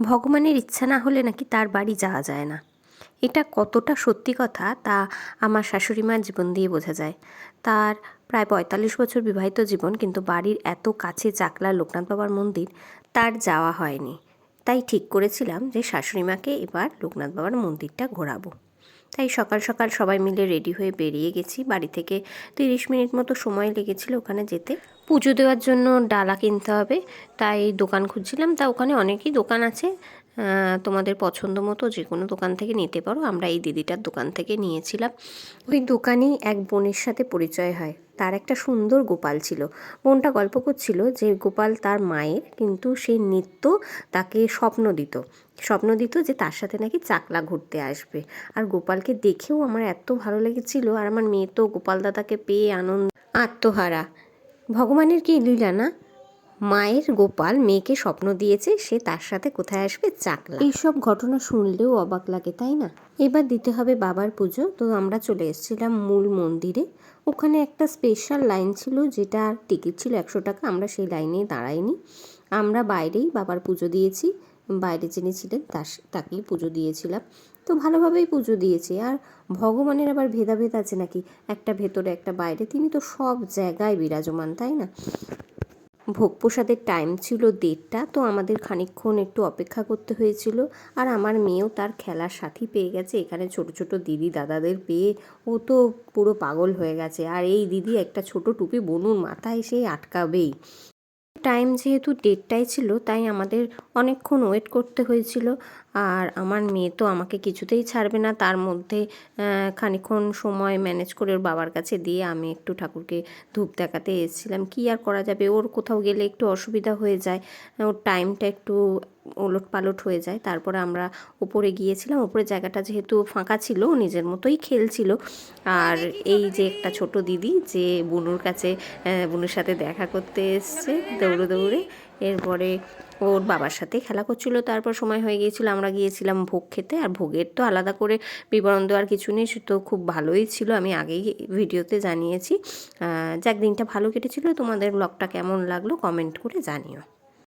ভগবানের ইচ্ছা না হলে নাকি তার বাড়ি যাওয়া যায় না। এটা কতটা সত্যি কথা তা আমার শাশুড়ি মার জীবন দিয়ে বোঝা যায়। তার প্রায় ৪৫ বছর বিবাহিত জীবন, কিন্তু বাড়ির এত কাছে চাকলা লোকনাথ বাবার মন্দির তার যাওয়া হয়নি। তাই ঠিক করেছিলাম যে শাশুড়ি মাকে এবার লোকনাথ বাবার মন্দিরটা ঘোরাবো। তাই সকাল সকাল সবাই মিলে রেডি হয়ে বেরিয়ে গেছি। বাড়ি থেকে ৩০ মিনিট মতো সময় লেগেছিল ওখানে যেতে। পুজো দেওয়ার জন্য ডালা কিনতে হবে, তাই দোকান খুঁজছিলাম। তা ওখানে অনেকই দোকান আছে, তোমাদের পছন্দ মতো যে কোনো দোকান থেকে নিতে পারো। আমরা এই দিদিটার দোকান থেকে নিয়েছিলাম। ওই দোকানেই এক বোনের সাথে পরিচয় হয়। তার একটা সুন্দর গোপাল ছিল। বোনটা গল্প করছিল যে গোপাল তার মায়ের, কিন্তু সে নিত্য তাকে স্বপ্ন দিত যে তার সাথে নাকি চাকলা ঘুরতে আসবে। আর গোপালকে দেখেও আমার এত ভালো লেগেছিল, আর আমার মেয়ে তো গোপাল দাদাকে পেয়ে আত্মহারা। ভগবানের কি লীলা না, মায়ের গোপাল মেয়েকে স্বপ্ন দিয়েছে সে তার সাথে কোথায় আসবে, চাকলা। এইসব ঘটনা শুনলেও অবাক লাগে, তাই না? এবার দিতে হবে বাবার পুজো। তো আমরা চলে এসেছিলাম মূল মন্দিরে। ওখানে একটা স্পেশাল লাইন ছিল, যেটা টিকিট ছিল ১০০ টাকা। আমরা সেই লাইনে দাঁড়াইনি, আমরা বাইরেই বাবার পুজো দিয়েছি। বাইরে যিনি ছিলেন তাকেই পুজো দিয়েছিলাম। তো ভালোভাবেই পুজো দিয়েছি। আর ভগবানের আবার ভেদাভেদ আছে নাকি, একটা ভেতরে একটা বাইরে, তিনি তো সব জায়গায় বিরাজমান, তাই না? ভোগ প্রসাদের টাইম ছিল ১:৩০। তো আমাদের খানিকক্ষণ একটু অপেক্ষা করতে হয়েছিল। আর আমার মেয়েও তার খেলার সাথী পেয়ে গেছে এখানে, ছোট ছোট দিদি দাদাদের পেয়ে ও তো পুরো পাগল হয়ে গেছে। আর এই দিদি একটা ছোট টুপি বনুর মাথায় সে আটকাবেই। টাইম যেহেতু ১:৩০ ছিল, তাই আমাদের অনেকক্ষণ ওয়েট করতে হয়েছিল। আর আমার মেয়ে তো আমাকে কিছুতেই ছাড়বে না। তার মধ্যে খানিকক্ষণ সময় ম্যানেজ করে ওর বাবার কাছে দিয়ে আমি একটু ঠাকুরকে ধূপ দেখাতে এসেছিলাম। কী আর করা যাবে, ওর কোথাও গেলে একটু অসুবিধা হয়ে যায়, ওর টাইমটা একটু ওলট পালট হয়ে যায়। তারপরে আমরা উপরে গিয়েছিলাম। উপরে জায়গাটা যেহেতু ফাঁকা ছিল, নিজের মতোই খেলছিল। আর এই যে একটা ছোট দিদি যে বুনুর কাছে, বুনুর সাথে দেখা করতে এসছে দৌড়ে দৌড়ে, এরপরে ওর বাবার সাথে খেলা করছিল। তারপর সময় হয়ে গিয়েছিল, আমরা গিয়েছিলাম ভোগ খেতে। আর ভোগের তো আলাদা করে বিবরণ দেওয়ার কিছু নেই, সে তো খুব ভালোই ছিল, আমি আগেই ভিডিওতে জানিয়েছি। যাক, দিনটা ভালো কেটেছিল। তোমাদের ব্লগটা কেমন লাগলো কমেন্ট করে জানিও।